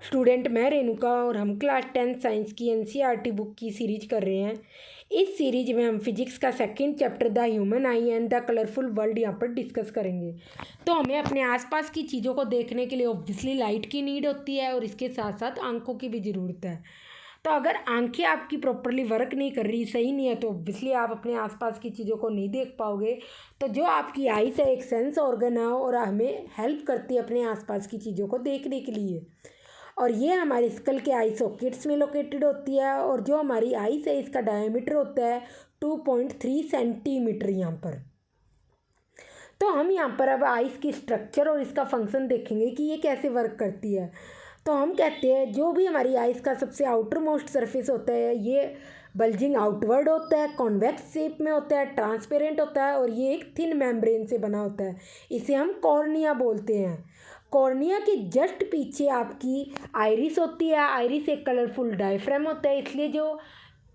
Student मैं रेणुका और हम क्लास 10 साइंस की एनसीईआरटी बुक की सीरीज कर रहे हैं। इस सीरीज में हम फिजिक्स का second chapter the human I and the colourful world यहाँ पर डिस्कस करेंगे। तो हमें अपने आसपास की चीज़ों को देखने के लिए ऑब्वियसली लाइट की नीड होती है और इसके साथ साथ आंखों की भी ज़रूरत है। तो अगर आंखें आपकी प्रॉपरली वर्क नहीं कर रही, सही नहीं है, तो ऑब्वियसली आप अपने आसपास की चीज़ों को नहीं देख पाओगे। तो जो आपकी आईज है एक सेंस ऑर्गन है और हमें हेल्प करती है अपने आसपास की चीज़ों को देखने के लिए। और ये हमारी स्कल के आई सॉकेट्स में लोकेटेड होती है और जो हमारी आईज है इसका डायमीटर होता है 2.3 सेंटीमीटर यहाँ पर। तो हम यहाँ पर अब आइस की स्ट्रक्चर और इसका फंक्शन देखेंगे कि ये कैसे वर्क करती है। तो हम कहते हैं जो भी हमारी आइस का सबसे आउटर मोस्ट सरफेस होता है ये बल्जिंग आउटवर्ड होता है, कॉन्वेक्स शेप में होता है, ट्रांसपेरेंट होता है और ये एक थिन मेम्ब्रेन से बना होता है। इसे हम कॉर्निया बोलते हैं। कॉर्निया के जस्ट पीछे आपकी आइरिस होती है। आइरिस एक कलरफुल डायफ्राम होता है, इसलिए जो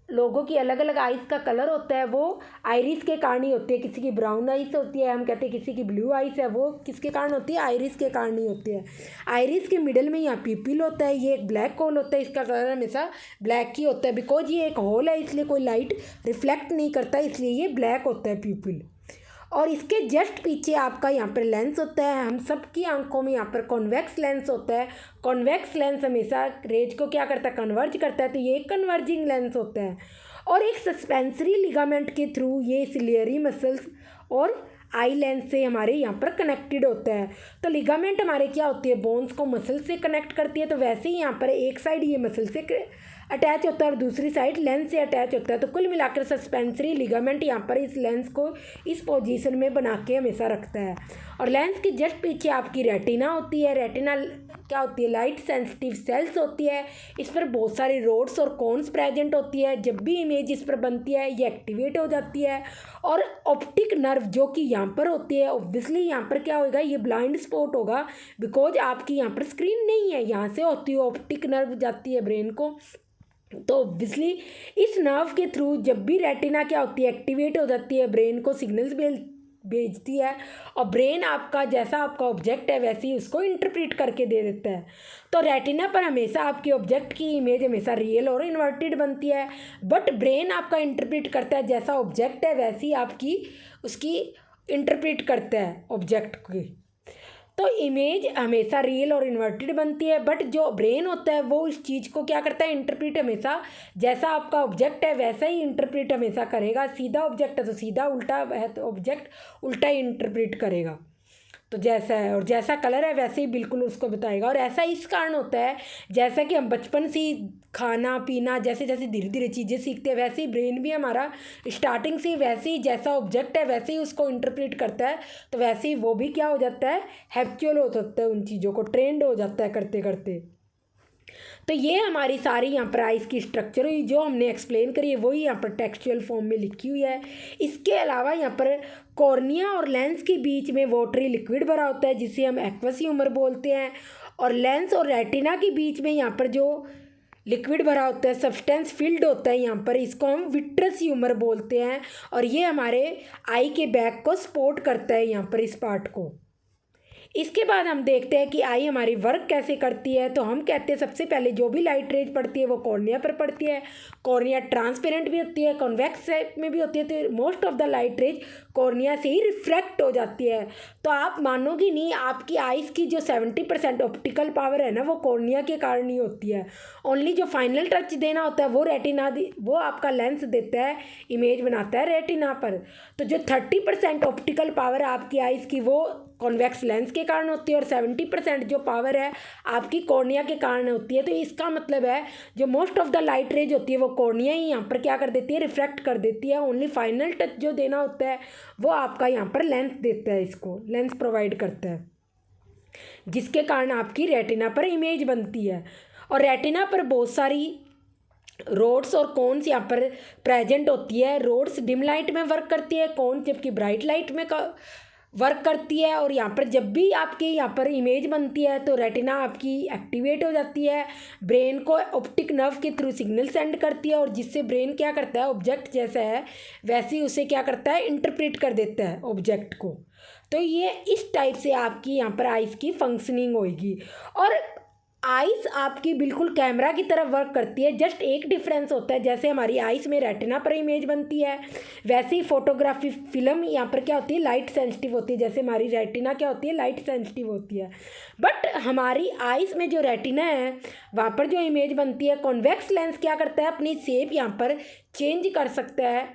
लोगों की अलग अलग आइस का कलर होता है वो आइरिस के कारण ही होती है। किसी की ब्राउन आइस होती है, हम कहते हैं किसी की ब्लू आइस है, वो किसके कारण होती है? आइरिस के कारण ही होती है। आइरिस के मिडल में यहाँ पीपिल होता है, ये एक ब्लैक होल होता है, इसका कलर हमेशा ब्लैक ही होता है। बिकॉज ये एक होल है इसलिए कोई लाइट रिफ्लेक्ट नहीं करता, इसलिए ये ब्लैक होता है पीपिल। और इसके जस्ट पीछे आपका यहाँ पर लेंस होता है। हम सबकी आंखों में यहाँ पर कॉन्वेक्स लेंस होता है। कॉन्वेक्स लेंस हमेशा रेज को क्या करता है? कन्वर्ज करता है, तो ये एक कन्वर्जिंग लेंस होता है। और एक सस्पेंसरी लिगामेंट के थ्रू ये सिलियरी मसल्स और आई लेंस से हमारे यहाँ पर कनेक्टेड होता है। तो लिगामेंट हमारे क्या होती है? बोन्स को मसल से कनेक्ट करती है। तो वैसे ही यहाँ पर एक साइड ये मसल से अटैच होता है और दूसरी साइड लेंस से अटैच होता है। तो कुल मिलाकर सस्पेंसरी लिगामेंट यहाँ पर इस लेंस को इस पोजीशन में बना के हमेशा रखता है। और लेंस के जस्ट पीछे आपकी रेटिना होती है। रेटिना क्या होती है? लाइट सेंसिटिव सेल्स होती है। इस पर बहुत सारी रोड्स और कोन्स प्रेजेंट होती है। जब भी इमेज इस पर बनती है ये एक्टिवेट हो जाती है। और ऑप्टिक नर्व जो कि यहाँ पर होती है, ऑब्वियसली यहाँ पर क्या होगा? ये ब्लाइंड स्पॉट होगा, बिकॉज आपकी यहाँ पर स्क्रीन नहीं है, यहाँ से होती है ऑप्टिक नर्व जाती है ब्रेन को। तो ऑब्वियसली इस नर्व के थ्रू जब भी रेटिना क्या होती है? एक्टिवेट हो जाती है, ब्रेन को सिग्नल्स भेजती है और ब्रेन आपका जैसा आपका ऑब्जेक्ट है वैसे ही उसको इंटरप्रेट करके दे देता है। तो रेटिना पर हमेशा आपकी ऑब्जेक्ट की इमेज हमेशा रियल और इन्वर्टेड बनती है, बट ब्रेन आपका इंटरप्रेट करता है जैसा ऑब्जेक्ट है वैसी आपकी उसकी इंटरप्रेट करता है ऑब्जेक्ट की। तो इमेज हमेशा रियल और इन्वर्टेड बनती है, बट जो ब्रेन होता है वो इस चीज़ को क्या करता है? इंटरप्रेट हमेशा जैसा आपका ऑब्जेक्ट है वैसा ही इंटरप्रेट हमेशा करेगा। सीधा ऑब्जेक्ट है तो सीधा, उल्टा है तो ऑब्जेक्ट उल्टा ही इंटरप्रेट करेगा। तो जैसा है और जैसा कलर है वैसे ही बिल्कुल उसको बताएगा। और ऐसा इस कारण होता है जैसा कि हम बचपन से खाना पीना जैसे जैसे धीरे धीरे चीज़ें सीखते हैं वैसे ही ब्रेन भी हमारा स्टार्टिंग से वैसे ही जैसा ऑब्जेक्ट है वैसे ही उसको इंटरप्रेट करता है। तो वैसे ही वो भी क्या हो जाता है? हैबिचुअल हो सकता है, उन चीज़ों को ट्रेंड हो जाता है करते करते। तो ये हमारी सारी यहाँ पर आइस की स्ट्रक्चर हुई जो हमने एक्सप्लेन करी है वही यहाँ पर टेक्सचुअल फॉर्म में लिखी हुई है। इसके अलावा यहाँ पर कॉर्निया और लेंस के बीच में वाटरी लिक्विड भरा होता है जिसे हम एक्वस ह्यूमर बोलते हैं। और लेंस और रेटिना के बीच में यहाँ पर जो लिक्विड भरा होता है, सब्सटेंस फिल्ड होता है यहाँ पर, इसको हम विट्रस ह्यूमर बोलते हैं। और ये हमारे आई के बैक को सपोर्ट करता है यहाँ पर इस पार्ट को। इसके बाद हम देखते हैं कि आई हमारी वर्क कैसे करती है। तो हम कहते हैं सबसे पहले जो भी लाइट रेज पड़ती है वो कॉर्निया पर पड़ती है। कॉर्निया ट्रांसपेरेंट भी होती है, कॉन्वेक्स शेप में भी होती है, तो most of the light rays cornea से ही रिफ्रैक्ट हो जाती है। तो आप मानोगे नहीं, आपकी आइज़ की जो 70% ऑप्टिकल पावर है ना वो कॉर्निया के कारण ही होती है। ओनली जो फाइनल टच देना होता है वो रेटिना वो आपका लेंस देता है, इमेज बनाता है रेटिना पर। तो जो 30% ऑप्टिकल पावर है आपकी आइज़ की वो कॉन्वेक्स लेंस के कारण होती है और 70% जो पावर है आपकी कॉर्निया के कारण होती है। तो इसका मतलब है जो most of the light rays होती है वो कॉर्निया ही यहाँ पर क्या कर देती है? रिफ्रैक्ट कर देती है। ओनली फाइनल टच जो देना होता है वो आपका यहाँ पर लेंस देता है, इसको लेंस प्रोवाइड करता है, जिसके कारण आपकी रेटिना पर इमेज बनती है। और रेटिना पर बहुत सारी रोड्स और कोन्स यहाँ पर प्रेजेंट होती है। रोड्स डिम लाइट में वर्क करती है, कोन जबकि ब्राइट लाइट में वर्क करती है। और यहाँ पर जब भी आपके यहाँ पर इमेज बनती है तो रेटिना आपकी एक्टिवेट हो जाती है, ब्रेन को ऑप्टिक नर्व के थ्रू सिग्नल सेंड करती है और जिससे ब्रेन क्या करता है? ऑब्जेक्ट जैसा है वैसे ही उसे क्या करता है? इंटरप्रेट कर देता है ऑब्जेक्ट को। तो ये इस टाइप से आपकी यहाँ पर आइज़ की फंक्शनिंग होगी। और आइस आपकी बिल्कुल कैमरा की तरह वर्क करती है, जस्ट एक डिफरेंस होता है, जैसे हमारी आइस में रेटिना पर इमेज बनती है वैसे ही फोटोग्राफी फिल्म यहाँ पर क्या होती है, लाइट सेंसिटिव होती है। जैसे हमारी रेटिना क्या होती है, लाइट सेंसिटिव होती है। बट हमारी आइस में जो रेटिना है वहाँ पर जो इमेज बनती है, कॉन्वेक्स लेंस क्या करता है, अपनी शेप यहाँ पर चेंज कर सकता है।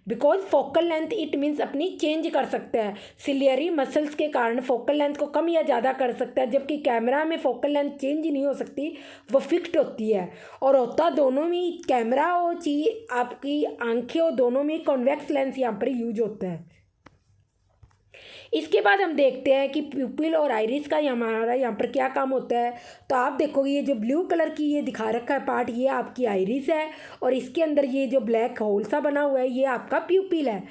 Because focal length it means अपनी चेंज कर सकता है, सिलियरी मसल्स के कारण फोकल लेंथ को कम या ज़्यादा कर सकता है, जबकि कैमरा में फोकल लेंथ चेंज नहीं हो सकती, वो फिक्स्ड होती है। और होता दोनों में, कैमरा और चीज आपकी आंखें और दोनों में कॉन्वेक्स लेंस यहाँ पर यूज होता है। इसके बाद हम देखते हैं कि प्यूपिल और आइरिस का हमारा यहाँ पर क्या काम होता है। तो आप देखोगे ये जो ब्लू कलर की ये दिखा रखा है पार्ट, ये आपकी आइरिस है, और इसके अंदर ये जो ब्लैक होल सा बना हुआ है ये आपका प्यूपिल है।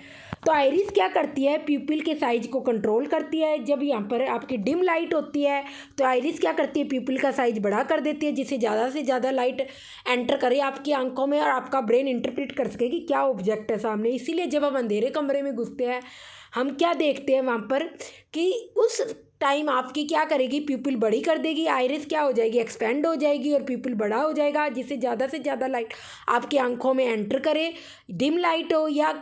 तो आइरिस क्या करती है, प्यूपिल के साइज को कंट्रोल करती है। जब यहाँ पर आपकी डिम लाइट होती है तो आइरिस क्या करती है, प्यूपिल का साइज बड़ा कर देती है, जिससे ज़्यादा से ज़्यादा लाइट एंटर करे आपकी आंखों में और आपका ब्रेन इंटरप्रेट कर सके कि क्या ऑब्जेक्ट है सामने। इसीलिए जब हम अंधेरे कमरे में घुसते हैं हम क्या देखते हैं वहाँ पर कि उस टाइम आपकी क्या करेगी, प्यूपिल बड़ी कर देगी, आइरिस क्या हो जाएगी, एक्सपेंड हो जाएगी और प्यूपिल बड़ा हो जाएगा, जिससे ज़्यादा से ज़्यादा लाइट आपकी आंखों में एंटर करे। डिम लाइट हो या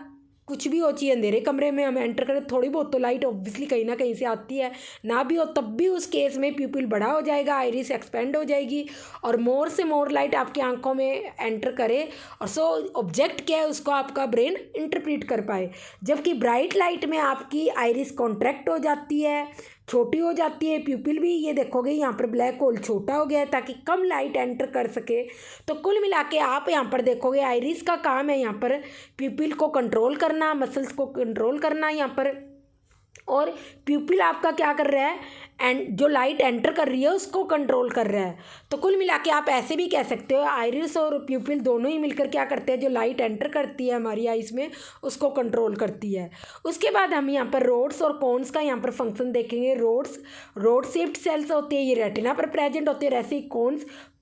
कुछ भी हो, चाहिए अंधेरे कमरे में हम एंटर करें, थोड़ी बहुत तो लाइट ऑब्वियसली कहीं ना कहीं से आती है, ना भी हो तब भी उस केस में प्यूपिल बड़ा हो जाएगा, आइरिस एक्सपेंड हो जाएगी और मोर से मोर लाइट आपकी आंखों में एंटर करे और सो ऑब्जेक्ट क्या है उसको आपका ब्रेन इंटरप्रेट कर पाए। जबकि ब्राइट लाइट में आपकी आइरिस कॉन्ट्रैक्ट हो जाती है, छोटी हो जाती है, प्यूपिल भी ये देखोगे यहाँ पर ब्लैक होल छोटा हो गया है ताकि कम लाइट एंटर कर सके। तो कुल मिला के आप यहाँ पर देखोगे आइरिस का काम है यहाँ पर प्यूपिल को कंट्रोल करना, मसल्स को कंट्रोल करना यहाँ पर, और प्यूपिल आपका क्या कर रहा है, एंड जो लाइट एंटर कर रही है उसको कंट्रोल कर रहा है। तो कुल मिला के आप ऐसे भी कह सकते हो आइरिस और प्यूपिल दोनों ही मिलकर क्या करते हैं, जो लाइट एंटर करती है हमारी आइस में उसको कंट्रोल करती है। उसके बाद हम यहाँ पर रोड्स और कोन्स का यहाँ पर फंक्शन देखेंगे। रोड शेप्ड सेल्स होती है, ये रेटिना पर प्रेजेंट होती है। ऐसे ही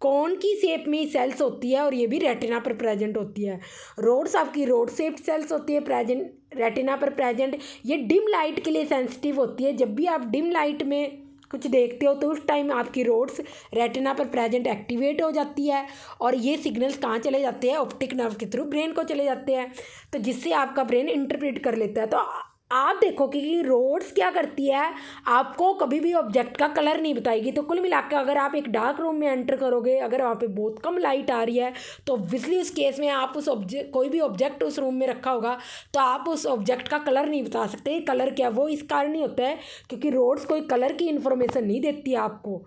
कोन की शेप में सेल्स होती है और ये भी रेटिना पर प्रेजेंट होती है। रोड्स आपकी रोड शेप्ड सेल्स होती है, प्रेजेंट रेटिना पर प्रेजेंट। ये डिम लाइट के लिए सेंसिटिव होती है, जब भी आप डिम लाइट में कुछ देखते हो तो उस टाइम आपकी रोड्स रेटिना पर प्रेजेंट एक्टिवेट हो जाती है और ये सिग्नल्स कहाँ चले जाते हैं, ऑप्टिक नर्व के थ्रू ब्रेन को चले जाते हैं, तो जिससे आपका ब्रेन इंटरप्रेट कर लेता है। तो आप देखो कि रोड्स क्या करती है, आपको कभी भी ऑब्जेक्ट का कलर नहीं बताएगी। तो कुल मिलाकर अगर आप एक डार्क रूम में एंटर करोगे, अगर वहाँ पे बहुत कम लाइट आ रही है तो ऑब्वियसली उस केस में आप उस ऑब्जेक्ट, कोई भी ऑब्जेक्ट उस रूम में रखा होगा तो आप उस ऑब्जेक्ट का कलर नहीं बता सकते। कलर क्या, वो इस कारण नहीं होता है क्योंकि रोड्स कोई कलर की इन्फॉर्मेशन नहीं देती है आपको।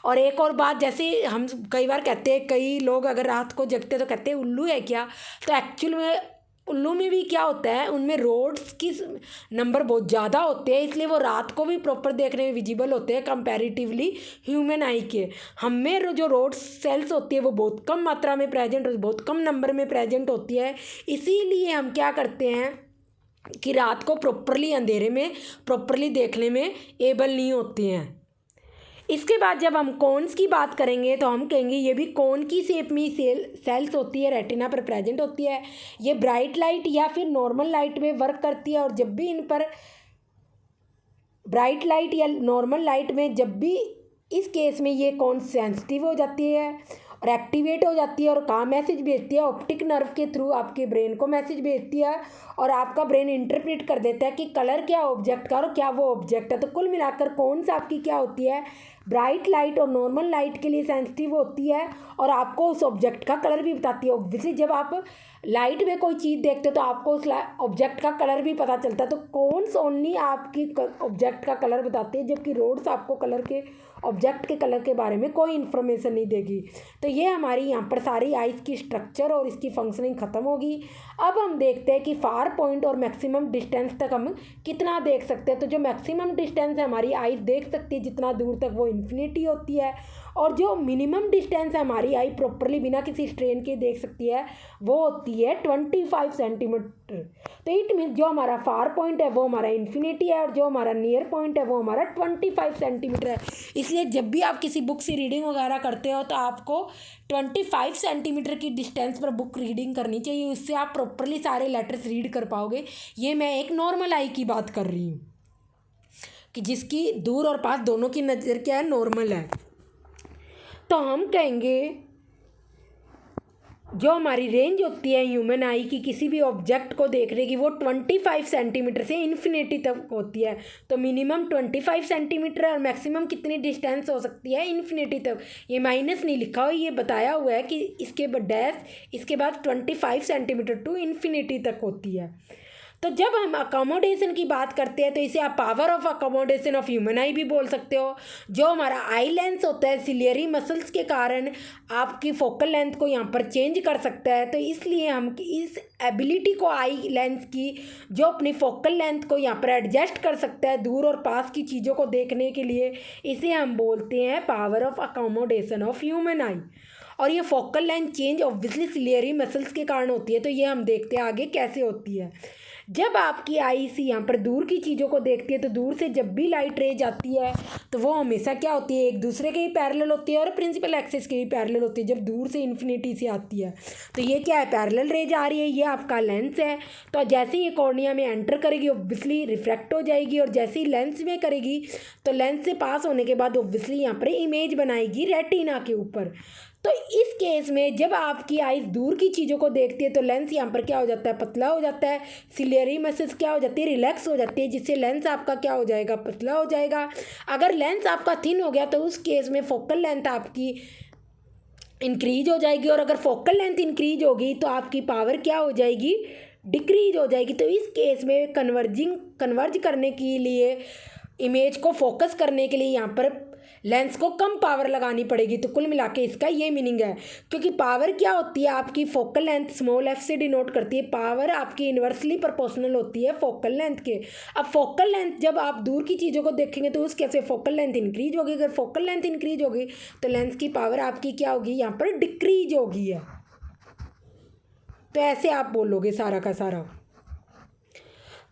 और एक और बात, जैसे हम कई बार कहते हैं, कई लोग अगर रात को जगते हैं तो कहते हैं उल्लू है क्या, तो एक्चुअल में उल्लू में भी क्या होता है, उनमें रोड्स की नंबर बहुत ज़्यादा होते हैं, इसलिए वो रात को भी प्रॉपर देखने में विजिबल होते हैं कंपैरेटिवली ह्यूमन आई के। हमें जो रोड सेल्स होती है वो बहुत कम मात्रा में प्रेजेंट, बहुत कम नंबर में प्रेजेंट होती है, इसीलिए हम क्या करते हैं कि रात को प्रॉपरली अंधेरे में प्रॉपरली देखने में एबल नहीं होते हैं। इसके बाद जब हम कोन्स की बात करेंगे तो हम कहेंगे ये भी कोन की शेप में सेल्स होती है, रेटिना पर प्रेजेंट होती है। ये ब्राइट लाइट या फिर नॉर्मल लाइट में वर्क करती है और जब भी इन पर ब्राइट लाइट या नॉर्मल लाइट में जब भी इस केस में ये कोन सेंसिटिव हो जाती है और एक्टिवेट हो जाती है और कहाँ मैसेज भेजती है, ऑप्टिक नर्व के थ्रू आपके ब्रेन को मैसेज भेजती है और आपका ब्रेन इंटरप्रेट कर देता है कि कलर क्या ऑब्जेक्ट का और क्या वो ऑब्जेक्ट है। तो कुल मिलाकर कौन सा आपकी क्या होती है, ब्राइट लाइट और नॉर्मल लाइट के लिए सेंसिटिव होती है और आपको उस ऑब्जेक्ट का कलर भी बताती है। ऑब्वियसली जब आप लाइट में कोई चीज़ देखते हो तो आपको उस ऑब्जेक्ट का कलर भी पता चलता है। तो कौन ओनली आपकी ऑब्जेक्ट का कलर बताते हैं, जबकि रोड्स आपको कलर के ऑब्जेक्ट के कलर के बारे में कोई इन्फॉर्मेशन नहीं देगी। तो ये हमारी यहाँ पर सारी आइस की स्ट्रक्चर और इसकी फंक्शनिंग ख़त्म होगी। अब हम देखते हैं कि फार पॉइंट और मैक्सिमम डिस्टेंस तक हम कितना देख सकते हैं। तो जो मैक्सिमम डिस्टेंस है हमारी आई देख सकती है जितना दूर तक, वो इन्फिनिटी होती है, और जो मिनिमम डिस्टेंस है हमारी आई प्रॉपरली बिना किसी स्ट्रेन के देख सकती है वो होती है 25 सेंटीमीटर। तो इट मीन्स जो हमारा फार पॉइंट है वो हमारा इन्फिनिटी है और जो हमारा नियर पॉइंट है वो हमारा 25 सेंटीमीटर है। इसलिए जब भी आप किसी बुक से रीडिंग वगैरह करते हो तो आपको 25 सेंटीमीटर की डिस्टेंस पर बुक रीडिंग करनी चाहिए, उससे आप प्रॉपरली सारे लेटर्स रीड कर पाओगे। ये मैं एक नॉर्मल आई की बात कर रही हूँ कि जिसकी दूर और पास दोनों की नज़र क्या है, नॉर्मल है। तो हम कहेंगे जो हमारी रेंज होती है ह्यूमन आई की किसी भी ऑब्जेक्ट को देखने की वो 25 सेंटीमीटर से इन्फिनिटी तक होती है। तो मिनिमम 25 सेंटीमीटर और मैक्सिमम कितनी डिस्टेंस हो सकती है इन्फिनिटी तक। ये माइनस नहीं लिखा हुआ, ये बताया हुआ है कि इसके डैश इसके बाद 25 सेंटीमीटर टू इन्फिनिटी तक होती है। तो जब हम अकोमोडेशन की बात करते हैं तो इसे आप power of accommodation of human आई भी बोल सकते हो। जो हमारा आई लेंस होता है सिलियरी मसल्स के कारण आपकी फोकल लेंथ को यहाँ पर चेंज कर सकता है। तो इसलिए हम इस एबिलिटी को आई लेंस की जो अपनी फोकल लेंथ को यहाँ पर एडजस्ट कर सकता है दूर और पास की चीज़ों को देखने के लिए, इसे हम बोलते हैं power of accommodation of human आई। और ये focal length change obviously ciliary muscles के कारण होती है। तो ये हम देखते हैं आगे कैसे होती है। जब आपकी आई सी यहाँ पर दूर की चीज़ों को देखती है तो दूर से जब भी लाइट रे जाती है तो वो हमेशा क्या होती है, एक दूसरे के ही पैरेलल होती है और प्रिंसिपल एक्सिस के ही पैरेलल होती है जब दूर से इन्फिनिटी से आती है। तो ये क्या है, पैरेलल रे जा रही है, ये आपका लेंस है। तो जैसे ही ये कॉर्निया में एंटर करेगी ऑब्वियसली रिफ्रैक्ट हो जाएगी और जैसे ही लेंस में करेगी तो लेंस से पास होने के बाद ऑब्वियसली यहाँ पर इमेज बनाएगी रेटिना के ऊपर। तो इस केस में जब आपकी आइज दूर की चीज़ों को देखती है तो लेंस यहाँ पर क्या हो जाता है, पतला हो जाता है। सिलियरी मसल्स क्या हो जाती है, रिलैक्स हो जाती है, जिससे लेंस आपका क्या हो जाएगा, पतला हो जाएगा। अगर लेंस आपका थिन हो गया तो उस केस में फोकल लेंथ आपकी इंक्रीज हो जाएगी और अगर फोकल लेंथ इंक्रीज होगी तो आपकी पावर क्या हो जाएगी, डिक्रीज हो जाएगी। तो इस केस में कन्वर्ज करने के लिए इमेज को फोकस करने के लिए यहाँ पर लेंस को कम पावर लगानी पड़ेगी। तो कुल मिला के इसका ये मीनिंग है, क्योंकि पावर क्या होती है आपकी फोकल लेंथ स्मॉल एफ से डिनोट करती है। पावर आपकी इन्वर्सली प्रोपोर्शनल होती है फोकल लेंथ के। अब फोकल लेंथ जब आप दूर की चीज़ों को देखेंगे तो उस कैसे फोकल लेंथ इंक्रीज होगी। अगर फोकल लेंथ इंक्रीज होगी तो लेंस की पावर आपकी क्या होगी, यहाँ पर डिक्रीज होगी है। तो ऐसे आप बोलोगे सारा का सारा।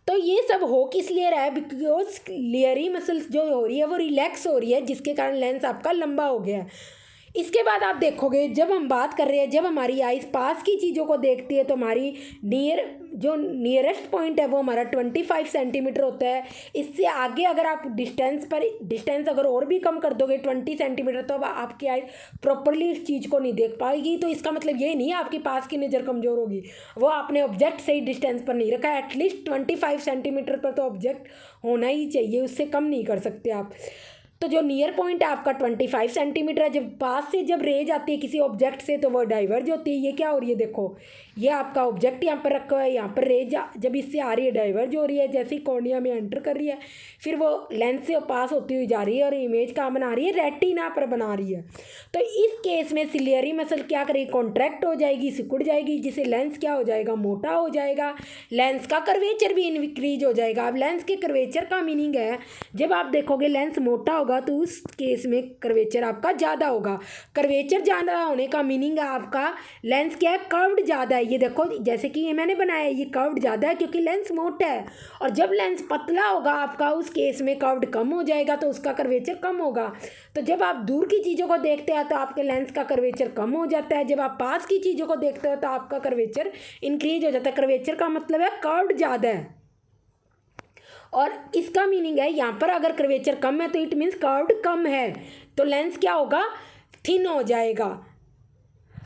तो ये सब हो किस लिए रहा है, बिकॉज लेयरी मसल्स जो हो रही है वो रिलैक्स हो रही है जिसके कारण लेंस आपका लंबा हो गया है। इसके बाद आप देखोगे जब हम बात कर रहे हैं जब हमारी आइज पास की चीज़ों को देखती है तो हमारी नियरेस्ट पॉइंट है वो हमारा 25 सेंटीमीटर होता है। इससे आगे अगर आप डिस्टेंस अगर और भी कम कर दोगे 20 सेंटीमीटर तो अब आपकी आइज प्रॉपरली इस चीज़ को नहीं देख पाएगी। तो इसका मतलब ये नहीं है आपके पास की नज़र कमज़ोर होगी, वो आपने ऑब्जेक्ट सही डिस्टेंस पर नहीं रखा है। एटलीस्ट 25 सेंटीमीटर पर तो ऑब्जेक्ट होना ही चाहिए, उससे कम नहीं कर सकते आप। तो जो नियर पॉइंट है आपका 25 सेंटीमीटर है। जब पास से जब रे जाती है किसी ऑब्जेक्ट से तो वो डाइवर्ज होती है। ये क्या हो रही है, देखो ये आपका ऑब्जेक्ट यहाँ पर रखा हुआ है, यहाँ पर रे जब इससे आ रही है डाइवर्ज हो रही है। जैसे ही कॉर्निया में एंटर कर रही है फिर वो लेंस से पास होती हुई जा रही है और इमेज कहाँ बना रही है, रेटिना पर बना रही है। तो इस केस में सिलियरी मसल क्या करेगी, कॉन्ट्रैक्ट हो जाएगी, सिकुड़ जाएगी, जिससे लेंस क्या हो जाएगा, मोटा हो जाएगा। लेंस का कर्वेचर भी इंक्रीज हो जाएगा। अब लेंस के कर्वेचर का मीनिंग है जब आप देखोगे लेंस मोटा होगा तो उस केस में कर्वेचर आपका ज़्यादा होगा। कर्वेचर ज़्यादा होने का मीनिंग है आपका लेंस क्या है, कर्व्ड ज़्यादा है। ये देखो जैसे कि ये मैंने बनाया है, ये कर्व्ड ज़्यादा है क्योंकि लेंस मोटा है। और जब लेंस पतला होगा आपका उस केस में कर्व्ड कम हो जाएगा तो उसका कर्वेचर कम होगा। तो जब आप दूर की चीज़ों को देखते हैं तो आपके लेंस का कर्वेचर कम हो जाता है, जब आप पास की चीज़ों को देखते हो तो आपका कर्वेचर इंक्रीज हो जाता है। कर्वेचर का मतलब है कर्व्ड ज़्यादा है और इसका मीनिंग है यहाँ पर अगर कर्वेचर कम है तो इट मीन्स कर्व्ड कम है, तो लेंस क्या होगा, थिन हो जाएगा।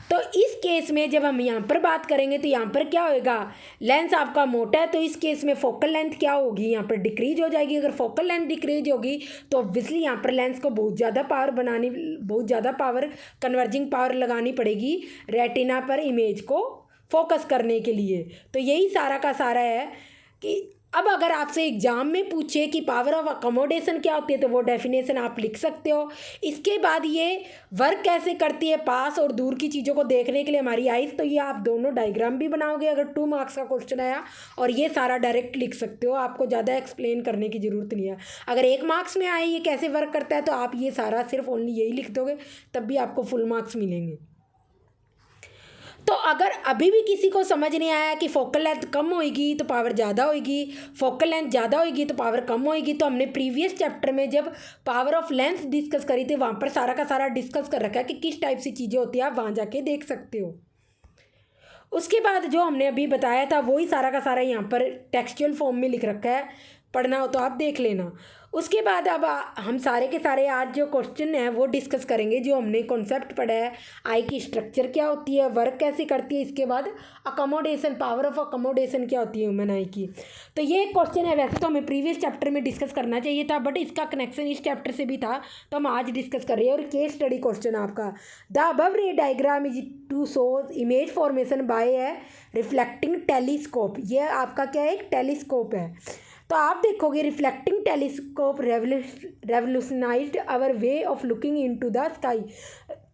तो इस केस में जब हम यहाँ पर बात करेंगे तो यहाँ पर क्या होएगा, लेंस आपका मोटा है तो इस केस में फोकल लेंथ क्या होगी, यहाँ पर डिक्रीज हो जाएगी। अगर फोकल लेंथ डिक्रीज होगी तो ऑब्वियसली यहाँ पर लेंस को बहुत ज़्यादा पावर कन्वर्जिंग पावर लगानी पड़ेगी रेटिना पर इमेज को फोकस करने के लिए। तो यही सारा का सारा है कि अब अगर आपसे एग्जाम में पूछे कि पावर ऑफ अकोमोडेशन क्या होती है तो वो डेफिनेशन आप लिख सकते हो। इसके बाद ये वर्क कैसे करती है पास और दूर की चीज़ों को देखने के लिए हमारी आइज, तो ये आप दोनों डायग्राम भी बनाओगे अगर 2 मार्क्स का क्वेश्चन आया और ये सारा डायरेक्ट लिख सकते हो, आपको ज़्यादा एक्सप्लेन करने की ज़रूरत नहीं है। अगर 1 मार्क्स में आए ये कैसे वर्क करता है तो आप ये सारा सिर्फ ओनली यही लिख दोगे तब भी आपको फुल मार्क्स मिलेंगे। तो अगर अभी भी किसी को समझ नहीं आया कि फोकल लेंथ कम होएगी तो पावर ज़्यादा होएगी, फोकल लेंथ ज़्यादा होएगी तो पावर कम होएगी, तो हमने प्रीवियस चैप्टर में जब पावर ऑफ लेंथ डिस्कस करी थी वहाँ पर सारा का सारा डिस्कस कर रखा है कि किस टाइप से चीज़ें होती है, आप वहाँ जाके देख सकते हो। उसके बाद जो हमने अभी बताया था वही सारा का सारा यहाँ पर टेक्सचुअल फॉर्म में लिख रखा है, पढ़ना हो तो आप देख लेना। उसके बाद अब हम सारे के सारे आज जो क्वेश्चन है वो डिस्कस करेंगे, जो हमने कॉन्सेप्ट पढ़ा है, आई की स्ट्रक्चर क्या होती है, वर्क कैसे करती है, इसके बाद अकोमोडेशन, पावर ऑफ अकोमोडेशन क्या होती है ह्यूमन आई की। तो ये क्वेश्चन है, वैसे तो हमें प्रीवियस चैप्टर में डिस्कस करना चाहिए था, बट इसका कनेक्शन इस चैप्टर से भी था तो हम आज डिस्कस कर रहे हैं। और केस स्टडी क्वेश्चन आपका, the above ray diagram is to show image formation by a reflecting telescope. ये आपका क्या है, एक टेलीस्कोप है। तो आप देखोगे reflecting telescope revolutionized our way of looking into the sky.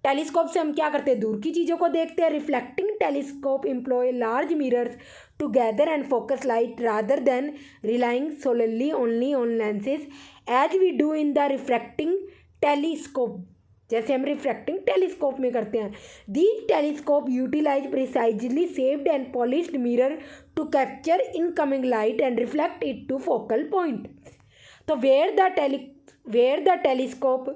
Telescope से हम क्या करते हैं, दूर की चीज़ों को देखते हैं। Reflecting telescope employ large mirrors to gather and focus light rather than relying solely only on lenses as we do in the refracting telescope, जैसे हम रिफ्रैक्टिंग टेलीस्कोप में करते हैं। These telescope utilize precisely shaped and polished mirror to capture incoming light and reflect it to focal point. तो where the telescope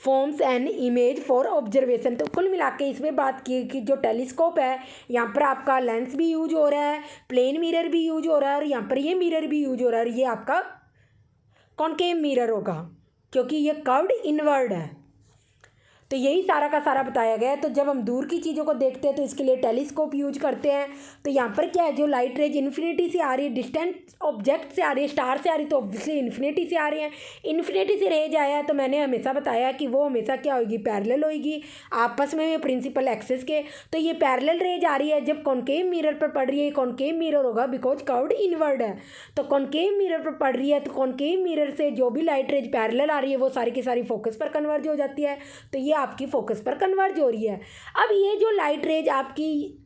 forms an image for observation. तो कुल मिला के इसमें बात की कि जो टेलीस्कोप है, यहाँ पर आपका लेंस भी यूज हो रहा है, प्लेन मिरर भी यूज हो रहा है, और यहाँ पर ये मिरर भी यूज हो रहा है। और ये आपका कॉनकेव मिरर होगा क्योंकि ये कर्व्ड इनवर्ड है। तो यही सारा का सारा बताया गया है। तो जब हम दूर की चीज़ों को देखते हैं तो इसके लिए टेलीस्कोप यूज करते हैं। तो यहाँ पर क्या है, जो लाइट रेज इन्फिनिटी से आ रही है, डिस्टेंट ऑब्जेक्ट से आ रही है, स्टार से आ रही है, तो ऑब्वियसली इन्फिनिटी से आ रही है। इन्फिनिटी से रेज आया है तो मैंने हमेशा बताया कि वो हमेशा क्या होगी, पैरेलल होगी आपस में प्रिंसिपल एक्सिस के। तो ये पैरेलल रेज आ रही है, जब कॉनकेव मिरर पर पड़ रही है, कॉनकेव मिरर होगा बिकॉज कर्व्ड इनवर्ड है। तो कॉनकेव मिरर पर पड़ रही है, तो कॉनकेव मिरर से जो भी लाइट रेज पैरेलल आ रही है वो सारी की सारी फोकस पर कन्वर्ज हो जाती है। तो ये आपकी फोकस पर कन्वर्ज हो रही है। अब ये जो लाइट रेज आपकी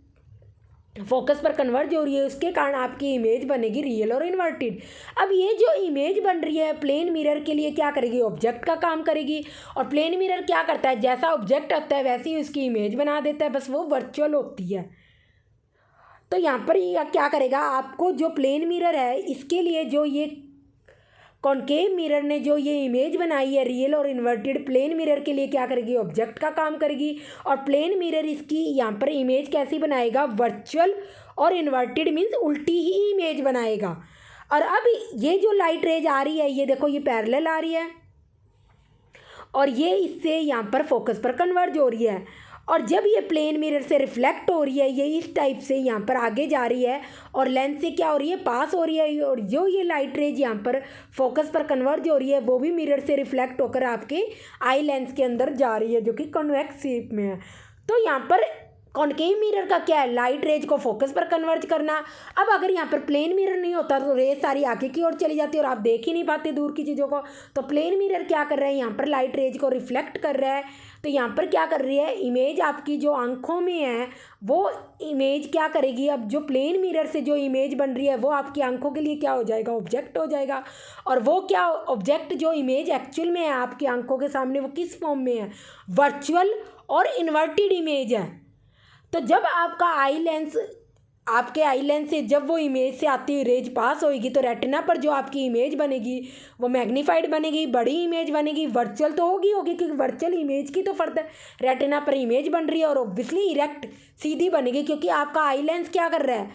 फोकस पर कन्वर्ज हो रही है, उसके कारण आपकी इमेज बनेगी रियल और इन्वर्टेड। अब ये जो इमेज बन रही है प्लेन मिरर के लिए क्या करेगी, ऑब्जेक्ट का काम करेगी। और प्लेन मिरर क्या करता है, जैसा ऑब्जेक्ट होता है वैसे ही उसकी इमेज बना देता है, बस वो वर्चुअल होती है। तो यहाँ पर ये क्या करेगा, आपको जो प्लेन मिरर है इसके लिए जो ये कॉनकेव मिरर ने जो ये इमेज बनाई है रियल और इन्वर्टेड, प्लेन मिरर के लिए क्या करेगी, ऑब्जेक्ट का काम करेगी। और प्लेन मिरर इसकी यहाँ पर इमेज कैसी बनाएगा, वर्चुअल और इन्वर्टेड मीन्स उल्टी ही इमेज बनाएगा। और अब ये जो लाइट रेज आ रही है, ये देखो ये पैरेलल आ रही है और ये इससे यहाँ पर फोकस पर कन्वर्ज हो रही है। और जब ये प्लेन मिरर से रिफ्लेक्ट हो रही है, ये इस टाइप से यहाँ पर आगे जा रही है और लेंस से क्या हो रही है, पास हो रही है। और जो ये लाइट रेज यहाँ पर फोकस पर कन्वर्ज हो रही है वो भी मिरर से रिफ्लेक्ट होकर आपके आई लेंस के अंदर जा रही है, जो कि कॉन्वेक्स शेप में है। तो यहाँ पर कॉनकेव मिरर का क्या है, लाइट रेज को फोकस पर कन्वर्ज करना। अब अगर यहाँ पर प्लेन मिरर नहीं होता तो रेज सारी आगे की ओर चली जाती है और आप देख ही नहीं पाते दूर की चीज़ों को। तो प्लेन मिरर क्या कर रहा है, यहाँ पर लाइट रेज को रिफ्लेक्ट कर रहा है। तो यहाँ पर क्या कर रही है, इमेज आपकी जो आंखों में है वो इमेज क्या करेगी, अब जो प्लेन मिरर से जो इमेज बन रही है वो आपकी आंखों के लिए क्या हो जाएगा, ऑब्जेक्ट हो जाएगा। और वो क्या ऑब्जेक्ट, जो इमेज एक्चुअल में है आपकी आंखों के सामने, वो किस फॉर्म में है, वर्चुअल और इन्वर्टेड इमेज है। तो जब आपका आई लेंस, आपके आई लेंस से जब वो इमेज से आती हुई रेज पास होगी तो रेटिना पर जो आपकी इमेज बनेगी वो मैग्नीफाइड बनेगी, बड़ी इमेज बनेगी। वर्चुअल तो होगी क्योंकि वर्चुअल इमेज की तो फर्द रेटिना पर इमेज बन रही है, और ऑब्वियसली इरेक्ट सीधी बनेगी क्योंकि आपका आई लेंस क्या कर रहा है,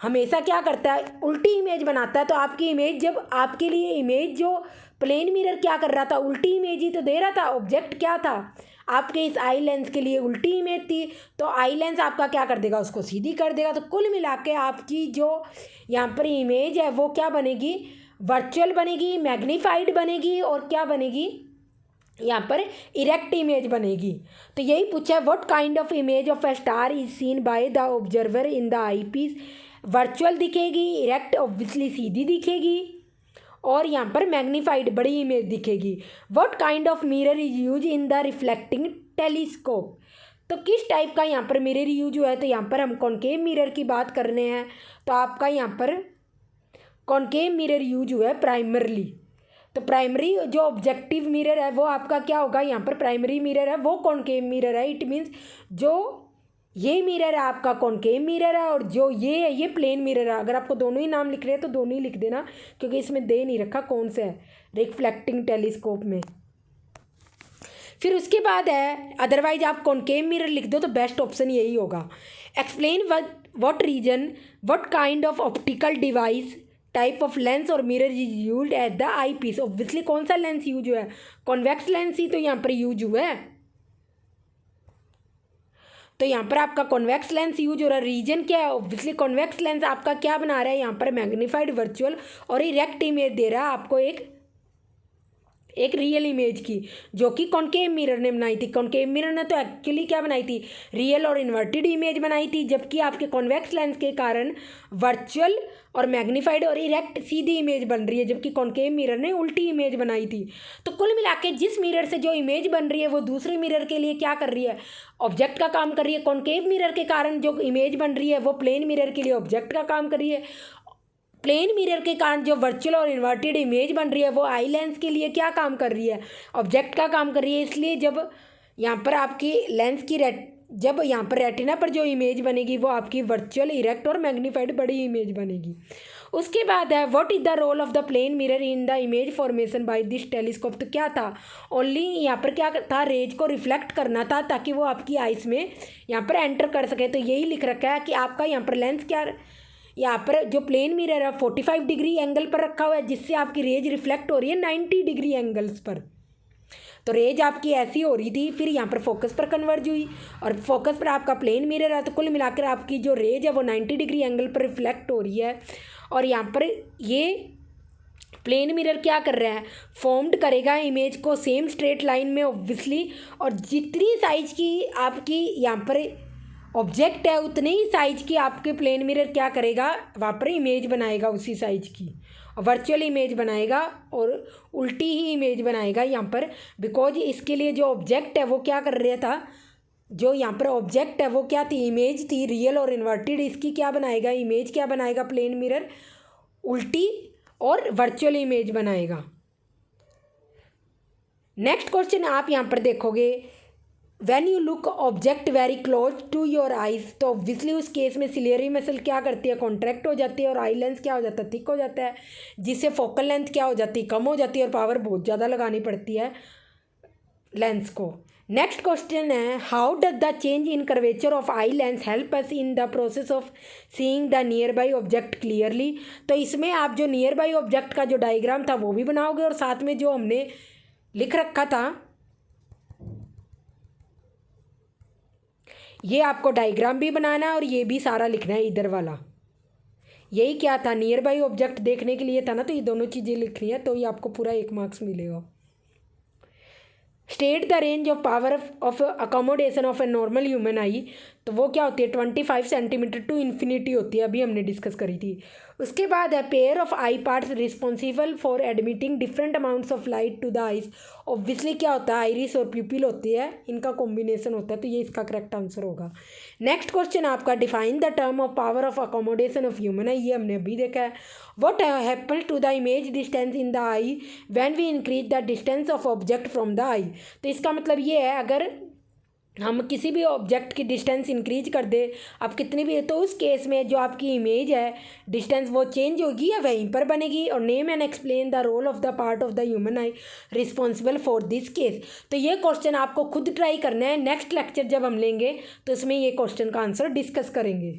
हमेशा क्या करता है, उल्टी इमेज बनाता है। तो आपकी इमेज, जब आपके लिए इमेज जो प्लेन मिरर क्या कर रहा था, उल्टी इमेज ही तो दे रहा था। ऑब्जेक्ट क्या था, आपके इस आई लेंस के लिए उल्टी इमेज थी, तो आई लेंस आपका क्या कर देगा, उसको सीधी कर देगा। तो कुल मिला के आपकी जो यहाँ पर इमेज है वो क्या बनेगी, वर्चुअल बनेगी, मैग्नीफाइड बनेगी, और क्या बनेगी, यहाँ पर इरेक्ट इमेज बनेगी। तो यही पूछा है, what kind of image of a star is seen by the observer in the eyepiece. Virtual दिखेगी, इरेक्ट ऑब्वियसली सीधी दिखेगी, और यहाँ पर मैग्नीफाइड बड़ी इमेज दिखेगी। What kind of mirror is use in the reflecting telescope. तो किस टाइप का यहाँ पर मिरर यूज हुआ है, तो यहाँ पर हम कॉनकेव मिरर की बात करने हैं। तो आपका यहाँ पर कॉनकेव मिरर यूज हुआ है प्राइमरली। तो प्राइमरी जो ऑब्जेक्टिव मिरर है वो आपका क्या होगा, यहाँ पर प्राइमरी मिरर है वो कॉनकेव मिरर है। इट मीन्स जो ये मिरर है आपका कॉनकेव मिरर है, और जो ये है ये प्लेन मिरर है। अगर आपको दोनों ही नाम लिख रहे हैं तो दोनों ही लिख देना, क्योंकि इसमें दे नहीं रखा कौन सा है रिफ्लेक्टिंग टेलीस्कोप में। फिर उसके बाद है, अदरवाइज आप कॉनकेव मिरर लिख दो तो बेस्ट ऑप्शन यही होगा। Explain what reason, what kind of optical device type of lens और mirror is used at the eyepiece. Obviously कौन सा लेंस यूज हुआ है, कॉन्वेक्स लेंस ही तो यहाँ पर यूज हुआ है। तो यहाँ पर आपका कॉन्वेक्स लेंस यूज हो रहा है। रीजन क्या है, ऑब्वियसली कॉन्वेक्स लेंस आपका क्या बना रहा है, यहाँ पर मैग्नीफाइड वर्चुअल और इरेक्ट इमेज दे रहा है आपको एक रियल इमेज की, जो कि कॉनकेव मिरर ने बनाई थी। कॉनकेव मिरर ने तो एक्चुअली क्या बनाई थी, रियल और इन्वर्टेड इमेज बनाई थी, जबकि आपके कॉन्वेक्स लेंस के कारण वर्चुअल और मैग्नीफाइड और इरेक्ट सीधी इमेज बन रही है, जबकि कॉनकेव मिरर ने उल्टी इमेज बनाई थी। तो कुल मिला के जिस मिरर से जो इमेज बन रही है वो दूसरे मिरर के लिए क्या कर रही है, ऑब्जेक्ट का काम कर रही है। कॉनकेव मिरर के कारण जो इमेज बन रही है वो प्लेन मिरर के लिए ऑब्जेक्ट का काम कर रही है। प्लेन मिरर के कारण जो वर्चुअल और इन्वर्टेड इमेज बन रही है वो आई लेंस के लिए क्या काम कर रही है, ऑब्जेक्ट का काम कर रही है। इसलिए जब यहाँ पर आपकी लेंस की जब यहाँ पर रेटिना पर जो इमेज बनेगी वो आपकी वर्चुअल, इरेक्ट और मैग्नीफाइड बड़ी इमेज बनेगी। उसके बाद है what is the role of the plane mirror in the image formation by this telescope. तो क्या था, ओनली यहाँ पर क्या था, रेज को रिफ्लेक्ट करना था ताकि वो आपकी आइस में यहाँ पर एंटर कर सके। तो यही लिख रखा है कि आपका यहाँ पर लेंस क्या, यहाँ पर जो प्लेन मिरर है 45 डिग्री एंगल पर रखा हुआ है, जिससे आपकी रेज रिफ्लेक्ट हो रही है 90 डिग्री एंगल्स पर। तो रेज आपकी ऐसी हो रही थी, फिर यहाँ पर फोकस पर कन्वर्ज हुई और फोकस पर आपका प्लेन मिरर है, तो कुल मिलाकर आपकी जो रेज है वो 90 डिग्री एंगल पर रिफ्लेक्ट हो रही है। और यहाँ पर ये प्लेन मिरर क्या कर रहा है, फॉर्म्ड करेगा इमेज को सेम स्ट्रेट लाइन में ऑब्वियसली, और जितनी साइज की आपकी यहाँ पर ऑब्जेक्ट है उतने ही साइज की आपके प्लेन मिरर क्या करेगा, वहाँ पर इमेज बनाएगा उसी साइज की, वर्चुअल इमेज बनाएगा और उल्टी ही इमेज बनाएगा यहाँ पर। बिकॉज इसके लिए जो ऑब्जेक्ट है वो क्या कर रहा था, जो यहाँ पर ऑब्जेक्ट है वो क्या थी, इमेज थी रियल और इन्वर्टेड। इसकी क्या बनाएगा, इमेज क्या बनाएगा प्लेन मिरर, उल्टी और वर्चुअल इमेज बनाएगा। नेक्स्ट क्वेश्चन आप यहाँ पर देखोगे, when you look object very close to your eyes, तो ऑब्वियसली उस केस में सिलियरी मसल क्या करती है, कॉन्ट्रैक्ट हो जाती है और आई लेंस क्या हो जाता है, थिक हो जाता है, जिससे फोकल लेंथ क्या हो जाती है, कम हो जाती है और पावर बहुत ज़्यादा लगानी पड़ती है लेंस को। नेक्स्ट क्वेश्चन है, how does the change in curvature of eye lens help us in the process of seeing the near by object clearly. तो इसमें आप जो नियर बाई ऑब्जेक्ट का जो डायग्राम था वो भी बनाओगे और साथ में जो हमने लिख रखा था ये आपको डायग्राम भी बनाना है और ये भी सारा लिखना है इधर वाला। यही क्या था, नियर बाई ऑब्जेक्ट देखने के लिए था ना, तो ये दोनों चीज़ें लिखनी है, तो ये आपको पूरा 1 मार्क्स मिलेगा। State the range of power of accommodation of a normal human आई, तो वो क्या होती है 25 सेंटीमीटर टू इन्फिनिटी होती है, अभी हमने डिस्कस करी थी। उसके बाद है pair of eye parts responsible for admitting different amounts of light to the eyes. Obviously क्या होता है, आइरिस और प्यूपिल होती है, इनका कॉम्बिनेशन होता है, तो ये इसका करेक्ट आंसर होगा। नेक्स्ट क्वेश्चन आपका, define the term of power of accommodation of human eye, ये हमने अभी देखा है। What happens to the image distance in the eye when we increase the distance of object from the eye. तो इसका मतलब ये है, अगर हम किसी भी ऑब्जेक्ट की डिस्टेंस इंक्रीज कर दे, आप कितनी भी, तो उस केस में जो आपकी इमेज है डिस्टेंस वो चेंज होगी या वहीं पर बनेगी। और name and explain the role of the part of the human eye responsible for this case. तो ये क्वेश्चन आपको खुद ट्राई करना है, नेक्स्ट लेक्चर जब हम लेंगे तो इसमें ये क्वेश्चन का आंसर डिस्कस करेंगे।